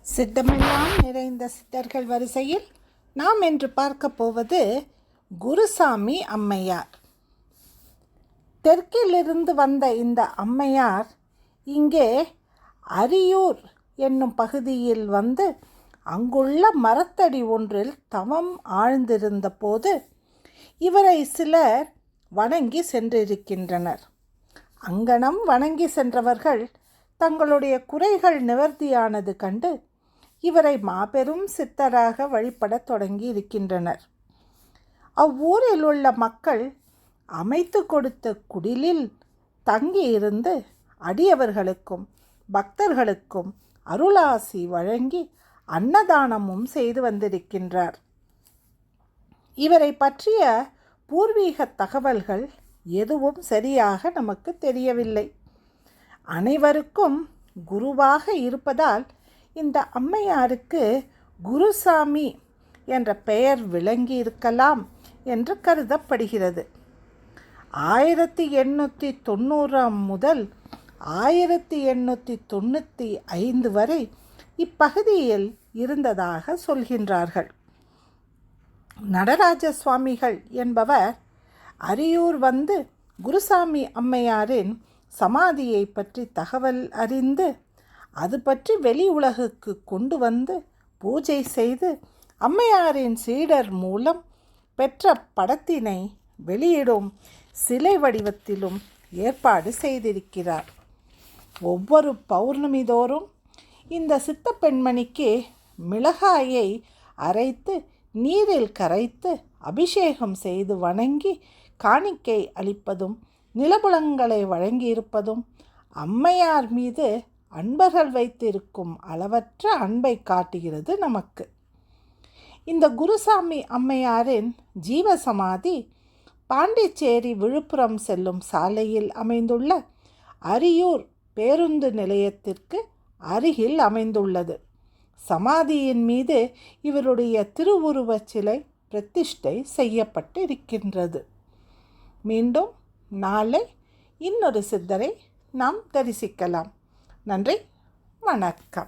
சித்தமெல்லாம் நிறைந்த சித்தர்கள் வரிசையில் நாம் இன்று பார்க்க போவது குருசாமி அம்மையார். தெற்கிலிருந்து வந்த இந்த அம்மையார் இங்கே அரியூர் என்னும் பகுதியில் வந்து அங்குள்ள மரத்தடி ஒன்றில் தவம் ஆழ்ந்திருந்த போது இவரை சிலர் வணங்கி சென்றிருக்கின்றனர். அங்கனம் வணங்கி சென்றவர்கள் தங்களுடைய குறைகள் நிவர்த்தியானது கண்டு இவரை மாபெரும் சித்தராக வழிபடத் தொடங்கி இருக்கின்றனர். அவ்வூரில் உள்ள மக்கள் அமைத்து கொடுத்த குடிலில் தங்கியிருந்து அடியவர்களுக்கும் பக்தர்களுக்கும் அருளாசி வழங்கி அன்னதானமும் செய்து வந்திருக்கின்றார். இவரை பற்றிய பூர்வீக தகவல்கள் எதுவும் சரியாக நமக்கு தெரியவில்லை. அனைவருக்கும் குருவாக இருப்பதால் இந்த அம்மையாருக்கு குருசாமி என்ற பெயர் விளங்கி இருக்கலாம் என்று கருதப்படுகிறது. 1890 முதல் 1895 வரை இப்பகுதியில் இருந்ததாக சொல்கின்றார்கள். நடராஜ சுவாமிகள் என்பவர் அரியூர் வந்து குருசாமி அம்மையாரின் சமாதியை பற்றி தகவல் அறிந்து அது பற்றி வெளி உலகுக்கு கொண்டு வந்து பூஜை செய்து அம்மையாரின் சீடர் மூலம் பெற்ற படத்தினை வெளியிடும் சிலை வடிவத்திலும் ஏற்பாடு செய்திருக்கிறார். ஒவ்வொரு பௌர்ணமி தோறும் இந்த சித்த பெண்மணிக்கு மிளகாயை அரைத்து நீரில் கரைத்து அபிஷேகம் செய்து வணங்கி காணிக்கை அளிப்பதும் நிலபுலங்களை வழங்கியிருப்பதும் அம்மையார் மீது அன்பர்கள் வைத்திருக்கும் அளவற்ற அன்பை காட்டுகிறது நமக்கு. இந்த குருசாமி அம்மையாரின் ஜீவசமாதி பாண்டிச்சேரி விழுப்புரம் செல்லும் சாலையில் அமைந்துள்ள அரியூர் பேருந்து நிலையத்திற்கு அருகில் அமைந்துள்ளது. சமாதியின் மீது இவருடைய திருவுருவச் சிலை பிரதிஷ்டை செய்யப்பட்டு இருக்கின்றது. மீண்டும் நாளை இன்னொரு சித்தரை நாம் தரிசிக்கலாம். நன்றி, வணக்கம்.